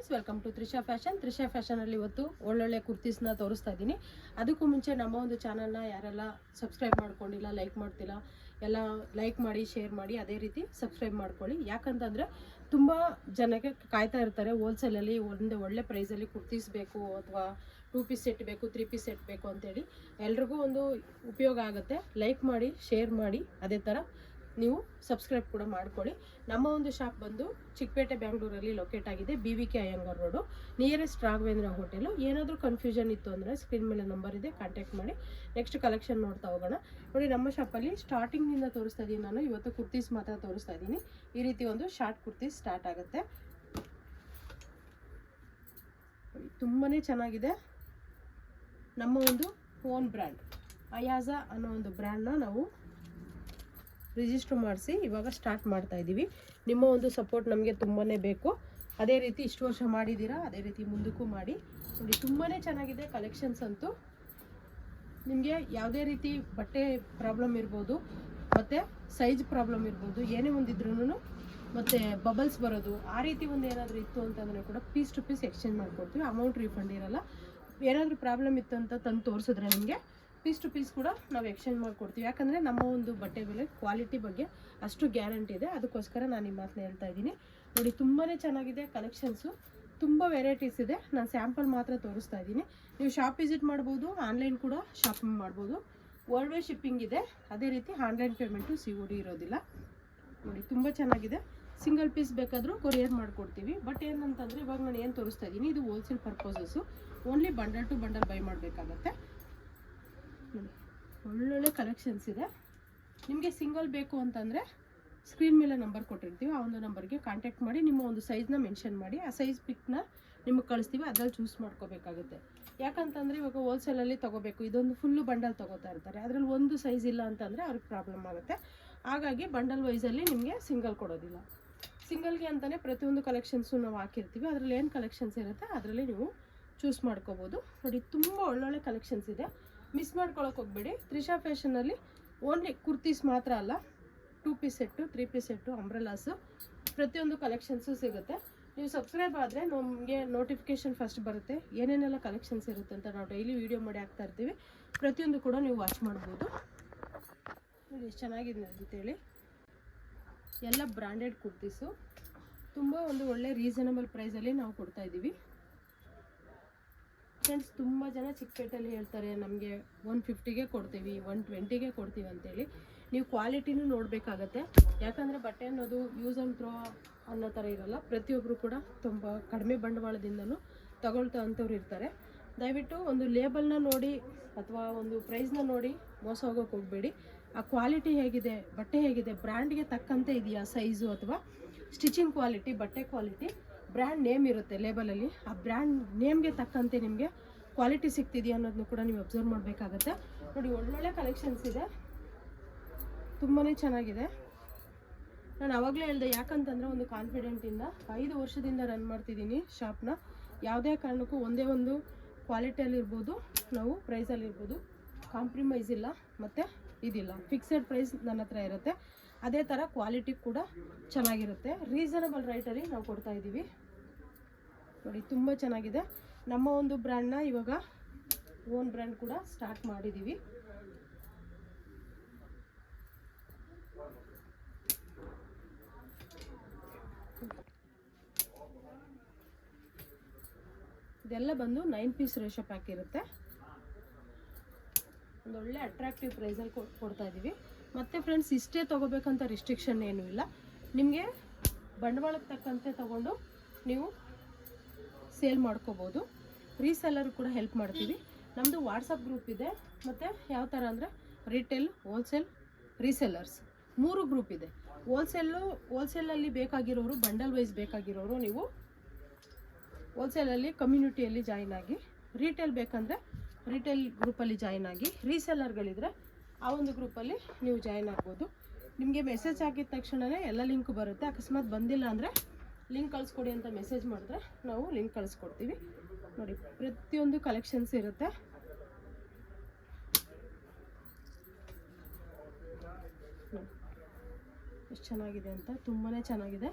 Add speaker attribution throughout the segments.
Speaker 1: Friends, welcome to Trisha ಫ್ಯಾಷನಲ್ಲಿ ಇವತ್ತು ಒಳ್ಳೊಳ್ಳೆ ಕುರ್ತೀಸ್ನ ತೋರಿಸ್ತಾ ಇದ್ದೀನಿ. ಅದಕ್ಕೂ ಮುಂಚೆ ನಮ್ಮ ಒಂದು ಚಾನಲ್ನ ಯಾರೆಲ್ಲ ಸಬ್ಸ್ಕ್ರೈಬ್ ಮಾಡ್ಕೊಂಡಿಲ್ಲ, ಲೈಕ್ ಮಾಡ್ತಿಲ್ಲ, ಎಲ್ಲ ಲೈಕ್ ಮಾಡಿ, ಶೇರ್ ಮಾಡಿ, ಅದೇ ರೀತಿ ಸಬ್ಸ್ಕ್ರೈಬ್ ಮಾಡ್ಕೊಳ್ಳಿ. ಯಾಕಂತಂದರೆ ತುಂಬ ಜನಕ್ಕೆ ಕಾಯ್ತಾ ಇರ್ತಾರೆ ಹೋಲ್ಸೇಲಲ್ಲಿ ಒಂದು ಒಳ್ಳೆ ಪ್ರೈಸಲ್ಲಿ ಕುರ್ತೀಸ್ ಬೇಕು, ಅಥವಾ 2 ಪೀಸ್ ಸೆಟ್ ಬೇಕು, 3 ಪೀಸ್ ಸೆಟ್ ಬೇಕು ಅಂತೇಳಿ ಎಲ್ರಿಗೂ ಒಂದು ಉಪಯೋಗ ಆಗುತ್ತೆ. ಲೈಕ್ ಮಾಡಿ, ಶೇರ್ ಮಾಡಿ, ಅದೇ ಥರ ನೀವು ಸಬ್ಸ್ಕ್ರೈಬ್ ಕೂಡ ಮಾಡ್ಕೊಳ್ಳಿ. ನಮ್ಮ ಒಂದು ಶಾಪ್ ಬಂದು ಚಿಕ್ಕಪೇಟೆ ಬೆಂಗಳೂರಲ್ಲಿ ಲೊಕೇಟ್ ಆಗಿದೆ, BVK Iyengar road, nearest Raghavendra hotel. ಏನಾದರೂ ಕನ್ಫ್ಯೂಷನ್ ಇತ್ತು ಅಂದರೆ ಸ್ಕ್ರೀನ್ ಮೇಲೆ ನಂಬರ್ ಇದೆ, ಕಾಂಟ್ಯಾಕ್ಟ್ ಮಾಡಿ. ನೆಕ್ಸ್ಟ್ ಕಲೆಕ್ಷನ್ ನೋಡ್ತಾ ಹೋಗೋಣ. ನೋಡಿ, ನಮ್ಮ ಶಾಪಲ್ಲಿ ಸ್ಟಾರ್ಟಿಂಗಿಂದ ತೋರಿಸ್ತಾ ಇದ್ದೀನಿ ನಾನು. ಇವತ್ತು ಕುರ್ತೀಸ್ ಮಾತ್ರ ತೋರಿಸ್ತಾ ಇದ್ದೀನಿ. ಈ ರೀತಿ ಒಂದು ಶಾರ್ಟ್ ಕುರ್ತೀಸ್ ಸ್ಟಾರ್ಟ್ ಆಗುತ್ತೆ. ತುಂಬಾ ಚೆನ್ನಾಗಿದೆ. ನಮ್ಮ ಒಂದು ಓನ್ ಬ್ರ್ಯಾಂಡ್ ಅಯಾಜಾ ಅನ್ನೋ ಒಂದು ಬ್ರ್ಯಾಂಡ್ನ ನಾವು ರಿಜಿಸ್ಟರ್ ಮಾಡಿಸಿ ಇವಾಗ ಸ್ಟಾರ್ಟ್ ಮಾಡ್ತಾ ಇದ್ದೀವಿ. ನಿಮ್ಮ ಒಂದು ಸಪೋರ್ಟ್ ನಮಗೆ ತುಂಬಾ ಬೇಕು. ಅದೇ ರೀತಿ ಇಷ್ಟು ವರ್ಷ ಮಾಡಿದ್ದೀರಾ, ಅದೇ ರೀತಿ ಮುಂದಕ್ಕೂ ಮಾಡಿ. ನೋಡಿ, ತುಂಬಾ ಚೆನ್ನಾಗಿದೆ ಕಲೆಕ್ಷನ್ಸ್ ಅಂತೂ. ನಿಮಗೆ ಯಾವುದೇ ರೀತಿ ಬಟ್ಟೆ ಪ್ರಾಬ್ಲಮ್ ಇರ್ಬೋದು, ಮತ್ತು ಸೈಜ್ ಪ್ರಾಬ್ಲಮ್ ಇರ್ಬೋದು, ಏನೇ ಒಂದಿದ್ರೂ, ಮತ್ತು ಬಬಲ್ಸ್ ಬರೋದು ಆ ರೀತಿ ಒಂದು ಏನಾದರೂ ಇತ್ತು ಅಂತಂದರೆ ಕೂಡ ಪೀಸ್ ಟು ಪೀಸ್ ಎಕ್ಸ್ಚೇಂಜ್ ಮಾಡಿಕೊಡ್ತೀವಿ. ಅಮೌಂಟ್ ರೀಫಂಡ್ ಇರೋಲ್ಲ. ಏನಾದರೂ ಪ್ರಾಬ್ಲಮ್ ಇತ್ತು ಅಂತ ತಂದು ತೋರಿಸಿದ್ರೆ ನಿಮಗೆ ಪೀಸ್ ಟು ಪೀಸ್ ಕೂಡ ನಾವು ಎಕ್ಸ್ಚೇಂಜ್ ಮಾಡಿಕೊಡ್ತೀವಿ. ಯಾಕಂದರೆ ನಮ್ಮ ಒಂದು ಬಟ್ಟೆ ಬೆಲೆ ಕ್ವಾಲಿಟಿ ಬಗ್ಗೆ ಅಷ್ಟು ಗ್ಯಾರಂಟಿ ಇದೆ. ಅದಕ್ಕೋಸ್ಕರ ನಾನು ಈ ಮಾತನ್ನ ಹೇಳ್ತಾ ಇದ್ದೀನಿ. ನೋಡಿ, ತುಂಬಾ ಚೆನ್ನಾಗಿದೆ ಕಲೆಕ್ಷನ್ಸು. ತುಂಬ ವೆರೈಟೀಸ್ ಇದೆ. ನಾನು ಸ್ಯಾಂಪಲ್ ಮಾತ್ರ ತೋರಿಸ್ತಾ ಇದ್ದೀನಿ. ನೀವು ಶಾಪ್ ವಿಸಿಟ್ ಮಾಡ್ಬೋದು, ಆನ್ಲೈನ್ ಕೂಡ ಶಾಪಿಂಗ್ ಮಾಡ್ಬೋದು. ವರ್ಲ್ಡ್ ವೈಡ್ ಶಿಪ್ಪಿಂಗ್ ಇದೆ. ಅದೇ ರೀತಿ ಆನ್ಲೈನ್ ಪೇಮೆಂಟು COD ಇರೋದಿಲ್ಲ. ನೋಡಿ, ತುಂಬ ಚೆನ್ನಾಗಿದೆ. ಸಿಂಗಲ್ ಪೀಸ್ ಬೇಕಾದರೂ ಕೊರಿಯರ್ ಮಾಡಿಕೊಡ್ತೀವಿ. ಬಟ್ ಏನಂತಂದರೆ ಇವಾಗ ನಾನು ಏನು ತೋರಿಸ್ತಾ ಇದ್ದೀನಿ, ಇದು wholesale purposes. Only bundle to bundle buy ಮಾಡಬೇಕಾಗತ್ತೆ. ಒಳ್ಳೊಳ್ಳೆ ಕಲೆಕ್ಷನ್ಸ್ ಇದೆ. ನಿಮಗೆ ಸಿಂಗಲ್ ಬೇಕು ಅಂತಂದರೆ ಸ್ಕ್ರೀನ್ ಮೇಲೆ ನಂಬರ್ ಕೊಟ್ಟಿರ್ತೀವಿ. ಆ ಒಂದು ನಂಬರ್ಗೆ ಕಾಂಟ್ಯಾಕ್ಟ್ ಮಾಡಿ ನಿಮ್ಮ ಒಂದು ಸೈಜ್ನ ಮೆನ್ಷನ್ ಮಾಡಿ, ಆ ಸೈಜ್ ಪಿಕ್ನ ನಿಮಗೆ ಕಳಿಸ್ತೀವಿ. ಅದ್ರಲ್ಲಿ ಚೂಸ್ ಮಾಡ್ಕೋಬೇಕಾಗುತ್ತೆ. ಯಾಕಂತಂದರೆ ಇವಾಗ ಹೋಲ್ಸೇಲಲ್ಲಿ ತೊಗೋಬೇಕು, ಇದೊಂದು ಫುಲ್ಲು ಬಂಡಲ್ ತೊಗೋತಾ ಇರ್ತಾರೆ. ಅದರಲ್ಲಿ ಒಂದು ಸೈಜ್ ಇಲ್ಲ ಅಂತಂದರೆ ಅವ್ರಿಗೆ ಪ್ರಾಬ್ಲಮ್ ಆಗುತ್ತೆ. ಹಾಗಾಗಿ ಬಂಡಲ್ ವೈಸಲ್ಲಿ ನಿಮಗೆ ಸಿಂಗಲ್ ಕೊಡೋದಿಲ್ಲ. ಸಿಂಗಲ್ಗೆ ಅಂತಲೇ ಪ್ರತಿಯೊಂದು ಕಲೆಕ್ಷನ್ಸು ನಾವು ಹಾಕಿರ್ತೀವಿ. ಅದರಲ್ಲಿ ಏನು ಕಲೆಕ್ಷನ್ಸ್ ಇರುತ್ತೆ ಅದರಲ್ಲಿ ನೀವು ಚೂಸ್ ಮಾಡ್ಕೋಬೋದು. ನೋಡಿ, ತುಂಬ ಒಳ್ಳೊಳ್ಳೆ ಕಲೆಕ್ಷನ್ಸ್ ಇದೆ. ಮಿಸ್ ಮಾಡ್ಕೊಳ್ಳೋಕೆ ಹೋಗಬೇಡಿ. ತ್ರಿಷಾ ಫ್ಯಾಷನಲ್ಲಿ ಓನ್ಲಿ ಕುರ್ತೀಸ್ ಮಾತ್ರ ಅಲ್ಲ, 2 ಪೀಸ್ ಸೆಟ್ಟು, 3 ಪೀಸ್ ಸೆಟ್ಟು, ಅಂಬ್ರೆಲಾಸು, ಪ್ರತಿಯೊಂದು ಕಲೆಕ್ಷನ್ಸು ಸಿಗುತ್ತೆ. ನೀವು ಸಬ್ಸ್ಕ್ರೈಬ್ ಆದರೆ ನಮಗೆ ನೋಟಿಫಿಕೇಷನ್ ಫಸ್ಟ್ ಬರುತ್ತೆ, ಏನೇನೆಲ್ಲ ಕಲೆಕ್ಷನ್ಸ್ ಇರುತ್ತೆ ಅಂತ. ನಾವು ಡೈಲಿ ವೀಡಿಯೋ ಮಾಡಿ ಹಾಕ್ತಾ ಇರ್ತೀವಿ. ಪ್ರತಿಯೊಂದು ಕೂಡ ನೀವು ವಾಚ್ ಮಾಡ್ಬೋದು. ನೋಡಿ, ಎಷ್ಟು ಚೆನ್ನಾಗಿದೆ ಅಂತೇಳಿ. ಎಲ್ಲ ಬ್ರ್ಯಾಂಡೆಡ್ ಕುರ್ತೀಸು. ತುಂಬ ಒಂದು ಒಳ್ಳೆ ರೀಸನಬಲ್ ಪ್ರೈಸಲ್ಲಿ ನಾವು ಕೊಡ್ತಾ ಇದ್ದೀವಿ. ಫ್ರೆಂಡ್ಸ್, ತುಂಬ ಜನ ಚಿಕ್ಕಪೇಟೆಯಲ್ಲಿ ಹೇಳ್ತಾರೆ ನಮಗೆ 150ಗೆ ಕೊಡ್ತೀವಿ, 120ಗೆ ಕೊಡ್ತೀವಿ ಅಂತೇಳಿ. ನೀವು ಕ್ವಾಲಿಟಿನೂ ನೋಡಬೇಕಾಗತ್ತೆ. ಯಾಕಂದರೆ ಬಟ್ಟೆ ಅನ್ನೋದು ಯೂಸ್ ಆ್ಯಂಡ್ ಥ್ರೋ ಅನ್ನೋ ಥರ ಇರೋಲ್ಲ. ಪ್ರತಿಯೊಬ್ಬರು ಕೂಡ ತುಂಬ ಕಡಿಮೆ ಬಂಡವಾಳದಿಂದಲೂ ತಗೊಳ್ತಾ ಅಂಥವ್ರು ಇರ್ತಾರೆ. ದಯವಿಟ್ಟು ಒಂದು ಲೇಬಲ್ನ ನೋಡಿ ಅಥವಾ ಒಂದು ಪ್ರೈಸ್ನ ನೋಡಿ ಮೋಸ ಹೋಗೋಕ್ಕೆ ಹೋಗಬೇಡಿ. ಆ ಕ್ವಾಲಿಟಿ ಹೇಗಿದೆ, ಬಟ್ಟೆ ಹೇಗಿದೆ, ಬ್ರ್ಯಾಂಡ್ಗೆ ತಕ್ಕಂತೆ ಇದೆಯಾ ಸೈಜು, ಅಥವಾ ಸ್ಟಿಚಿಂಗ್ ಕ್ವಾಲಿಟಿ, ಬಟ್ಟೆ ಕ್ವಾಲಿಟಿ, ಬ್ರ್ಯಾಂಡ್ ನೇಮ್ ಇರುತ್ತೆ ಲೇಬಲಲ್ಲಿ. ಆ ಬ್ರ್ಯಾಂಡ್ ನೇಮ್ಗೆ ತಕ್ಕಂತೆ ನಿಮಗೆ ಕ್ವಾಲಿಟಿ ಸಿಗ್ತಿದೆಯಾ ಅನ್ನೋದನ್ನು ಕೂಡ ನೀವು ಅಬ್ಸರ್ವ್ ಮಾಡಬೇಕಾಗತ್ತೆ. ನೋಡಿ, ಒಳ್ಳೊಳ್ಳೆ ಕಲೆಕ್ಷನ್ಸ್ ಇದೆ. ತುಂಬಾ ಚೆನ್ನಾಗಿದೆ. ನಾನು ಆವಾಗಲೇ ಹೇಳಿದೆ, ಯಾಕಂತಂದರೆ ಒಂದು ಕಾನ್ಫಿಡೆಂಟಿಂದ 5 ವರ್ಷದಿಂದ ರನ್ ಮಾಡ್ತಿದ್ದೀನಿ ಶಾಪ್ನ. ಯಾವುದೇ ಕಾರಣಕ್ಕೂ ಒಂದೇ ಒಂದು ಕ್ವಾಲಿಟಿಯಲ್ಲಿರ್ಬೋದು, ನಾವು ಪ್ರೈಸಲ್ಲಿರ್ಬೋದು ಕಾಂಪ್ರಮೈಸ್ ಇಲ್ಲ, ಮತ್ತು ಇದಿಲ್ಲ. ಫಿಕ್ಸೆಡ್ ಪ್ರೈಸ್ ನನ್ನ ಹತ್ರ ಇರುತ್ತೆ. ಅದೇ ಥರ ಕ್ವಾಲಿಟಿ ಕೂಡ ಚೆನ್ನಾಗಿರುತ್ತೆ. ರೀಸನಬಲ್ ರೈಟಲ್ಲಿ ನಾವು ಕೊಡ್ತಾ ಇದ್ದೀವಿ. ನೋಡಿ, ತುಂಬ ಚೆನ್ನಾಗಿದೆ. ನಮ್ಮ ಒಂದು ಬ್ರ್ಯಾಂಡ್ನ ಇವಾಗ ಓನ್ ಬ್ರ್ಯಾಂಡ್ ಕೂಡ ಸ್ಟಾರ್ಟ್ ಮಾಡಿದ್ದೀವಿ. ಇದೆಲ್ಲ ಬಂದು 9 ಪೀಸ್ ರೇಷೋ ಪ್ಯಾಕ್ ಇರುತ್ತೆ. ಒಂದೊಳ್ಳೆ ಅಟ್ರಾಕ್ಟಿವ್ ಪ್ರೈಸಲ್ಲಿ ಕೊಡ್ತಾ ಇದ್ದೀವಿ. ಮತ್ತು ಫ್ರೆಂಡ್ಸ್, ಇಷ್ಟೇ ತೊಗೋಬೇಕಂತ ರಿಸ್ಟ್ರಿಕ್ಷನ್ ಏನೂ ಇಲ್ಲ. ನಿಮಗೆ ಬಂಡವಾಳಕ್ಕೆ ತಕ್ಕಂತೆ ತೊಗೊಂಡು ನೀವು ಸೇಲ್ ಮಾಡ್ಕೋಬೋದು. ರೀಸೆಲ್ಲರ್ ಕೂಡ ಹೆಲ್ಪ್ ಮಾಡ್ತೀವಿ. ನಮ್ಮದು ವಾಟ್ಸಪ್ ಗ್ರೂಪ್ ಇದೆ. ಮತ್ತು ಯಾವ ಥರ ಅಂದರೆ ರಿಟೇಲ್, ಹೋಲ್ಸೇಲ್, ರೀಸೆಲ್ಲರ್ಸ್ 3 ಗ್ರೂಪ್ ಇದೆ. ಹೋಲ್ಸೇಲಲ್ಲಿ ಬೇಕಾಗಿರೋರು, ಬಂಡಲ್ ವೈಸ್ ಬೇಕಾಗಿರೋರು ನೀವು ಹೋಲ್ಸೇಲಲ್ಲಿ ಕಮ್ಯುನಿಟಿಯಲ್ಲಿ ಜಾಯಿನ್ ಆಗಿ, ರಿಟೇಲ್ ಬೇಕಂದರೆ ರಿಟೇಲ್ ಗ್ರೂಪಲ್ಲಿ ಜಾಯಿನ್ ಆಗಿ, ರೀಸೆಲ್ಲರ್ಗಳಿದ್ರೆ ಆ ಒಂದು ಗ್ರೂಪಲ್ಲಿ ನೀವು ಜಾಯಿನ್ ಆಗ್ಬೋದು. ನಿಮಗೆ ಮೆಸೇಜ್ ಆಗಿದ ತಕ್ಷಣವೇ ಎಲ್ಲ ಲಿಂಕ್ ಬರುತ್ತೆ. ಅಕಸ್ಮಾತ್ ಬಂದಿಲ್ಲ ಅಂದರೆ ಲಿಂಕ್ ಕಳಿಸ್ಕೊಡಿ ಅಂತ ಮೆಸೇಜ್ ಮಾಡಿದ್ರೆ ನಾವು ಲಿಂಕ್ ಕಳಿಸ್ಕೊಡ್ತೀವಿ. ನೋಡಿ, ಪ್ರತಿಯೊಂದು ಕಲೆಕ್ಷನ್ಸ್ ಇರುತ್ತೆ. ಎಷ್ಟು ಚೆನ್ನಾಗಿದೆ ಅಂತ, ತುಂಬಾ ಚೆನ್ನಾಗಿದೆ.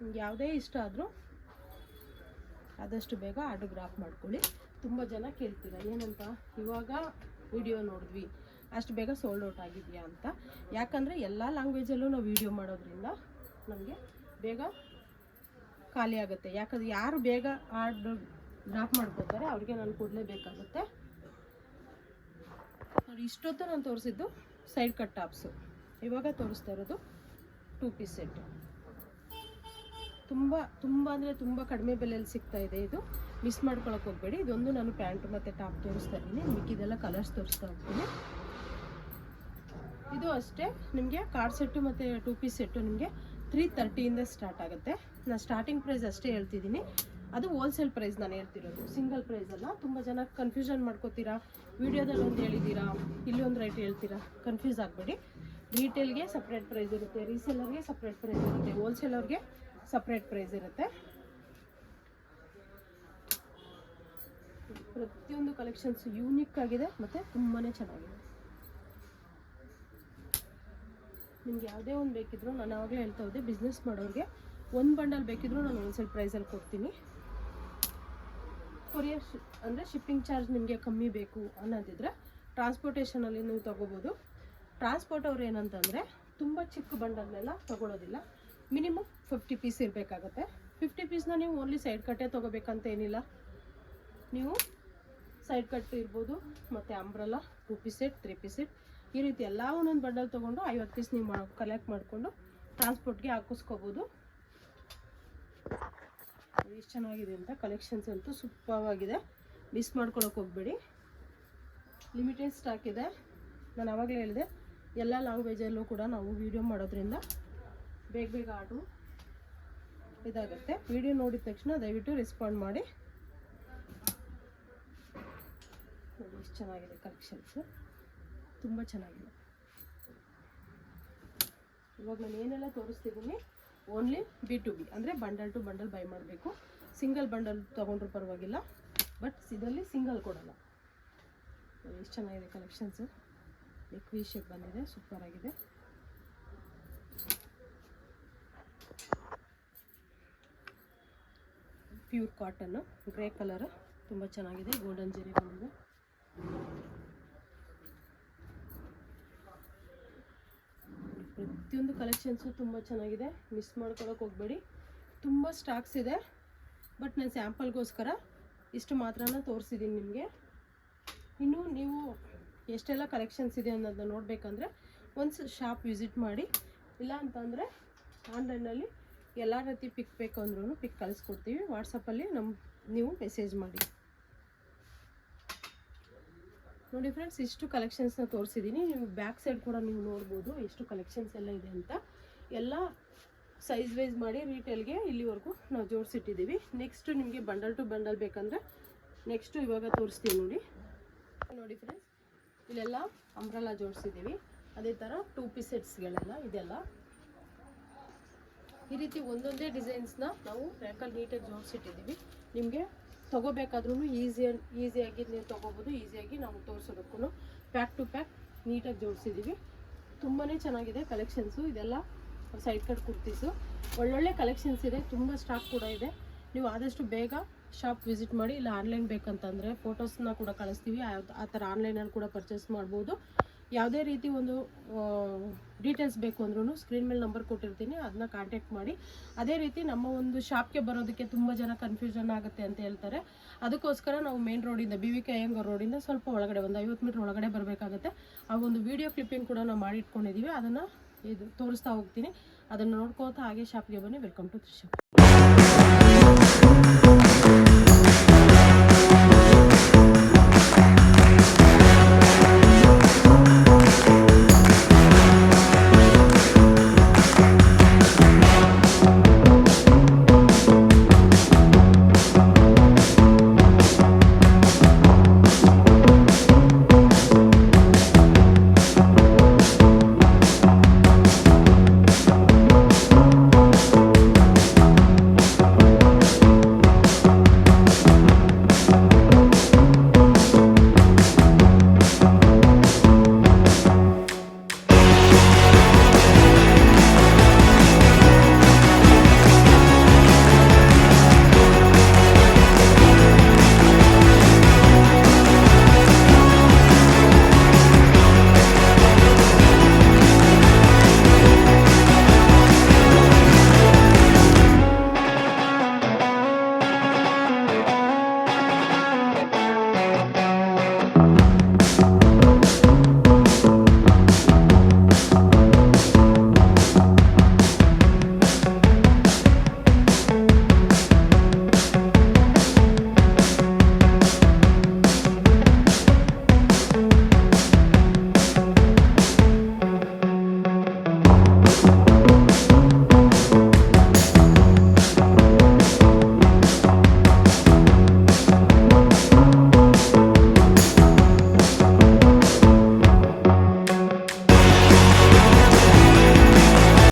Speaker 1: ನಿಮ್ಗೆ ಯಾವುದೇ ಇಷ್ಟ ಆದರೂ ಆದಷ್ಟು ಬೇಗ ಆಟೋಗ್ರಾಫ್ ಮಾಡ್ಕೊಳ್ಳಿ. ತುಂಬ ಜನ ಕೇಳ್ತೀರ ಏನಂತ, ಇವಾಗ ವಿಡಿಯೋ ನೋಡಿದ್ವಿ ಅಷ್ಟು ಬೇಗ ಸೋಲ್ಡ್ ಔಟ್ ಆಗಿದೆಯಾ ಅಂತ. ಯಾಕಂದರೆ ಎಲ್ಲ ಲ್ಯಾಂಗ್ವೇಜಲ್ಲೂ ನಾವು ವಿಡಿಯೋ ಮಾಡೋದ್ರಿಂದ ನಮಗೆ ಬೇಗ ಖಾಲಿ ಆಗುತ್ತೆ. ಯಾಕಂದರೆ ಯಾರು ಬೇಗ ಆರ್ಡರ್ ಡ್ರಾಪ್ ಮಾಡ್ಕೋತಾರೆ ಅವ್ರಿಗೆ ನಾನು ಕೊಡಲೇಬೇಕಾಗುತ್ತೆ. ನೋಡಿ, ಇಷ್ಟೊತ್ತು ನಾನು ತೋರಿಸಿದ್ದು ಸೈಡ್ ಕಟ್ ಟಾಪ್ಸು. ಇವಾಗ ತೋರಿಸ್ತಾ ಇರೋದು 2 ಪೀಸ್ ಸೆಟ್. ತುಂಬ ಅಂದರೆ ತುಂಬ ಕಡಿಮೆ ಬೆಲೆಯಲ್ಲಿ ಸಿಗ್ತಾ ಇದೆ. ಇದು ಮಿಸ್ ಮಾಡ್ಕೊಳಕ್ಕೆ ಹೋಗಬೇಡಿ. ಇದೊಂದು ನಾನು ಪ್ಯಾಂಟ್ ಮತ್ತು ಟಾಪ್ ತೋರಿಸ್ತಾ ಇದ್ದೀನಿ. ಮಿಕ್ಕಿದೆಲ್ಲ ಕಲರ್ಸ್ ತೋರಿಸ್ತಾ ಹೋಗ್ತೀನಿ. ಇದು ಅಷ್ಟೇ, ನಿಮಗೆ ಕಾರ್ಡ್ ಸೆಟ್ಟು ಮತ್ತು 2 ಪೀಸ್ ಸೆಟ್ಟು ನಿಮಗೆ 330 ಸ್ಟಾರ್ಟ್ ಆಗುತ್ತೆ. ನಾನು ಸ್ಟಾರ್ಟಿಂಗ್ ಪ್ರೈಸ್ ಅಷ್ಟೇ ಹೇಳ್ತಿದ್ದೀನಿ. ಅದು ಹೋಲ್ಸೇಲ್ ಪ್ರೈಸ್ ನಾನು ಹೇಳ್ತಿರೋದು, ಸಿಂಗಲ್ ಪ್ರೈಸ್ ಅಲ್ಲ. ತುಂಬ ಜನ ಕನ್ಫ್ಯೂಷನ್ ಮಾಡ್ಕೋತೀರಾ, ವಿಡಿಯೋದಲ್ಲಿ ಒಂದು ಹೇಳಿದ್ದೀರಾ, ಇಲ್ಲಿ ಒಂದು ರೇಟ್ ಹೇಳ್ತೀರಾ, ಕನ್ಫ್ಯೂಸ್ ಆಗಬೇಡಿ. ರೀಟೇಲ್ಗೆ ಸಪ್ರೇಟ್ ಪ್ರೈಸ್ ಇರುತ್ತೆ, ರೀಸೇಲರ್ಗೆ ಸಪ್ರೇಟ್ ಪ್ರೈಸ್ ಇರುತ್ತೆ, ಹೋಲ್ಸೇಲರ್ಗೆ ಸಪ್ರೇಟ್ ಪ್ರೈಸ್ ಇರುತ್ತೆ. ಪ್ರತಿಯೊಂದು ಕಲೆಕ್ಷನ್ಸ್ ಯೂನಿಕ್ ಆಗಿದೆ ಮತ್ತು ತುಂಬಾ ಚೆನ್ನಾಗಿದೆ. ನಿಮ್ಗೆ ಯಾವುದೇ ಒಂದು ಬೇಕಿದ್ರು, ನಾನು ಆವಾಗಲೇ ಹೇಳ್ತಾ ಇದ್ದೆ, ಬಿಸ್ನೆಸ್ ಮಾಡೋರಿಗೆ ಒಂದು ಬಂಡಲ್ ಬೇಕಿದ್ರು ನಾನು ಹೋಲ್ಸೇಲ್ ಪ್ರೈಸಲ್ಲಿ ಕೊಡ್ತೀನಿ. ಕೊರಿಯರ್ ಅಂದರೆ ಶಿಪ್ಪಿಂಗ್ ಚಾರ್ಜ್ ನಿಮಗೆ ಕಮ್ಮಿ ಬೇಕು ಅನ್ನೋದಿದ್ರೆ ಟ್ರಾನ್ಸ್ಪೋರ್ಟೇಷನಲ್ಲಿ ನೀವು ತೊಗೋಬೋದು. ಟ್ರಾನ್ಸ್ಪೋರ್ಟ್ ಅವ್ರು ಏನಂತಂದರೆ ತುಂಬ ಚಿಕ್ಕ ಬಂಡಲ್ನೆಲ್ಲ ತೊಗೊಳೋದಿಲ್ಲ. ಮಿನಿಮಮ್ 50 ಪೀಸ್ ಇರಬೇಕಾಗತ್ತೆ. 50 ಪೀಸ್ನ ನೀವು ಓನ್ಲಿ ಸೈಡ್ ಕಟ್ಟೇ ತೊಗೋಬೇಕಂತ ಏನಿಲ್ಲ. ನೀವು ಸೈಡ್ ಕಟ್ ಇರ್ಬೋದು, ಮತ್ತು umbrella, 2 piece set, 3 piece set, ಈ ರೀತಿ ಎಲ್ಲ ಒಂದೊಂದು ಬಂಡಲ್ ತೊಗೊಂಡು 50 ಪೀಸ್ ನೀವು ಕಲೆಕ್ಟ್ ಮಾಡಿಕೊಂಡು ಟ್ರಾನ್ಸ್ಪೋರ್ಟ್ಗೆ ಹಾಕಿಸ್ಕೋಬೋದು. ಎಷ್ಟು ಚೆನ್ನಾಗಿದೆ ಅಂತ, ಕಲೆಕ್ಷನ್ಸ್ ಅಂತೂ ಸೂಪರ್ವಾಗಿದೆ. ಮಿಸ್ ಮಾಡ್ಕೊಳಕ್ಕೆ ಹೋಗಬೇಡಿ. ಲಿಮಿಟೆಡ್ ಸ್ಟಾಕ್ ಇದೆ. ನಾನು ಆವಾಗಲೇ ಹೇಳಿದೆ, ಎಲ್ಲ ಲ್ಯಾಂಗ್ವೇಜಲ್ಲೂ ಕೂಡ ನಾವು ವಿಡಿಯೋ ಮಾಡೋದ್ರಿಂದ ಬೇಗ ಆರ್ಡ್ರು ಇದಾಗುತ್ತೆ. ವಿಡಿಯೋ ನೋಡಿದ ತಕ್ಷಣ ದಯವಿಟ್ಟು ರೆಸ್ಪಾಂಡ್ ಮಾಡಿ. ನೋಡಿ ಎಷ್ಟು ಚೆನ್ನಾಗಿದೆ ಕಲೆಕ್ಷನ್ಸು, ತುಂಬ ಚೆನ್ನಾಗಿದೆ. ಇವಾಗ ನಾನು ಏನೆಲ್ಲ ತೋರಿಸ್ತಿದ್ದೀನಿ ಓನ್ಲಿ B2B ಅಂದರೆ ಬಂಡಲ್ ಟು ಬಂಡಲ್ ಬೈ ಮಾಡಬೇಕು. ಸಿಂಗಲ್ ಬಂಡಲ್ ತೊಗೊಂಡ್ರೂ ಪರವಾಗಿಲ್ಲ, ಬಟ್ ಇದರಲ್ಲಿ ಸಿಂಗಲ್ ಕೊಡೋಲ್ಲ. ಎಷ್ಟು ಚೆನ್ನಾಗಿದೆ ಕಲೆಕ್ಷನ್ಸು. ನೆಕ್ ವಿ ಶೇಪ್ ಬಂದಿದೆ, ಸೂಪರ್ ಆಗಿದೆ. ಪ್ಯೂರ್ ಕಾಟನ್ನು, ಗ್ರೇ ಕಲರ್, ತುಂಬ ಚೆನ್ನಾಗಿದೆ. ಗೋಲ್ಡನ್ ಜರಿ ಬಂದಿದೆ. ಪ್ರತಿಯೊಂದು ಕಲೆಕ್ಷನ್ಸು ತುಂಬ ಚೆನ್ನಾಗಿದೆ. ಮಿಸ್ ಮಾಡ್ಕೊಳಕ್ಕೆ ಹೋಗಬೇಡಿ. ತುಂಬ ಸ್ಟಾಕ್ಸ್ ಇದೆ, ಬಟ್ ನಾನು ಸ್ಯಾಂಪಲ್ಗೋಸ್ಕರ ಇಷ್ಟು ಮಾತ್ರನ ತೋರಿಸಿದ್ದೀನಿ ನಿಮಗೆ. ಇನ್ನು ನೀವು ಎಷ್ಟೆಲ್ಲ ಕಲೆಕ್ಷನ್ಸ್ ಇದೆ ಅನ್ನೋದನ್ನ ನೋಡಬೇಕಂದ್ರೆ ಒಂದು ಶಾಪ್ ವಿಸಿಟ್ ಮಾಡಿ. ಇಲ್ಲ ಅಂತಂದರೆ ಆನ್ಲೈನಲ್ಲಿ ಎಲ್ಲ ರೀತಿ ಪಿಕ್ ಬೇಕು ಅಂದ್ರೂ ಪಿಕ್ ಕಳಿಸ್ಕೊಡ್ತೀವಿ. ವಾಟ್ಸಪ್ಪಲ್ಲಿ ನೀವು ಮೆಸೇಜ್ ಮಾಡಿ. ನೋಡಿ ಫ್ರೆಂಡ್ಸ್, ಇಷ್ಟು ಕಲೆಕ್ಷನ್ಸ್ನ ತೋರಿಸಿದ್ದೀನಿ. ನೀವು ಬ್ಯಾಕ್ ಸೈಡ್ ಕೂಡ ನೀವು ನೋಡ್ಬೋದು ಎಷ್ಟು ಕಲೆಕ್ಷನ್ಸ್ ಎಲ್ಲ ಇದೆ ಅಂತ. ಎಲ್ಲ ಸೈಜ್ ವೈಸ್ ಮಾಡಿ ರೀಟೇಲ್ಗೆ ಇಲ್ಲಿವರೆಗೂ ನಾವು ಜೋಡಿಸಿಟ್ಟಿದ್ದೀವಿ. ನೆಕ್ಸ್ಟ್ ನಿಮಗೆ ಬಂಡಲ್ ಟು ಬಂಡಲ್ ಬೇಕಂದರೆ ನೆಕ್ಸ್ಟು ಇವಾಗ ತೋರಿಸ್ತೀವಿ. ನೋಡಿ ಫ್ರೆಂಡ್ಸ್, ಇಲ್ಲೆಲ್ಲ ಅಂಬ್ರೆಲಾ ಜೋಡಿಸಿದ್ದೀವಿ. ಅದೇ ಥರ 2 ಪೀಸ್ ಸೆಟ್ಸ್ಗಳೆಲ್ಲ ಇದೆಲ್ಲ ಈ ರೀತಿ ಒಂದೊಂದೇ ಡಿಸೈನ್ಸ್ನ ನಾವು ರ್ಯಾಕಲ್ಲಿ ನೀಟಾಗಿ ಜೋಡಿಸಿಟ್ಟಿದ್ದೀವಿ. ನಿಮಗೆ ತೊಗೋಬೇಕಾದ್ರೂ ಈಸಿಯಾಗಿ ನೀವು ತೊಗೋಬೋದು. ಈಸಿಯಾಗಿ ನಾವು ತೋರಿಸೋದಕ್ಕೂ ಪ್ಯಾಕ್ ಟು ಪ್ಯಾಕ್ ನೀಟಾಗಿ ಜೋಡಿಸಿದ್ದೀವಿ. ತುಂಬಾ ಚೆನ್ನಾಗಿದೆ ಕಲೆಕ್ಷನ್ಸು. ಇದೆಲ್ಲ ಸೈಡ್ ಕಟ್ ಕುರ್ತೀಸು, ಒಳ್ಳೊಳ್ಳೆ ಕಲೆಕ್ಷನ್ಸ್ ಇದೆ. ತುಂಬ ಸ್ಟಾಕ್ ಕೂಡ ಇದೆ. ನೀವು ಆದಷ್ಟು ಬೇಗ ಶಾಪ್ ವಿಸಿಟ್ ಮಾಡಿ. ಇಲ್ಲ ಆನ್ಲೈನ್ ಬೇಕಂತಂದರೆ ಫೋಟೋಸ್ನ ಕೂಡ ಕಳಿಸ್ತೀವಿ. ಆ ಥರ ಆನ್ಲೈನಲ್ಲಿ ಕೂಡ ಪರ್ಚೇಸ್ ಮಾಡ್ಬೋದು. ಯಾವುದೇ ರೀತಿ ಒಂದು ಡೀಟೇಲ್ಸ್ ಬೇಕು ಅಂದ್ರೂ ಸ್ಕ್ರೀನ್ ಮೇಲೆ ನಂಬರ್ ಕೊಟ್ಟಿರ್ತೀನಿ, ಅದನ್ನ ಕಾಂಟ್ಯಾಕ್ಟ್ ಮಾಡಿ. ಅದೇ ರೀತಿ ನಮ್ಮ ಒಂದು ಶಾಪ್ಗೆ ಬರೋದಕ್ಕೆ ತುಂಬ ಜನ ಕನ್ಫ್ಯೂಷನ್ ಆಗುತ್ತೆ ಅಂತ ಹೇಳ್ತಾರೆ. ಅದಕ್ಕೋಸ್ಕರ ನಾವು ಮೇನ್ ರೋಡಿಂದ BVK ಅಯ್ಯಂಗಾರ್ ರೋಡಿಂದ ಸ್ವಲ್ಪ ಒಳಗಡೆ ಒಂದು 50 ಮೀಟ್ರ್ ಒಳಗಡೆ ಬರಬೇಕಾಗುತ್ತೆ. ಆ ಒಂದು ವಿಡಿಯೋ ಕ್ಲಿಪ್ಪಿಂಗ್ ಕೂಡ ನಾವು ಮಾಡಿ ಇಟ್ಕೊಂಡಿದ್ದೀವಿ. ಅದನ್ನು ತೋರಿಸ್ತಾ ಹೋಗ್ತೀನಿ. ಅದನ್ನು ನೋಡ್ಕೋತಾ ಹಾಗೆ ಶಾಪ್ಗೆ ಬನ್ನಿ. Welcome to Trisha.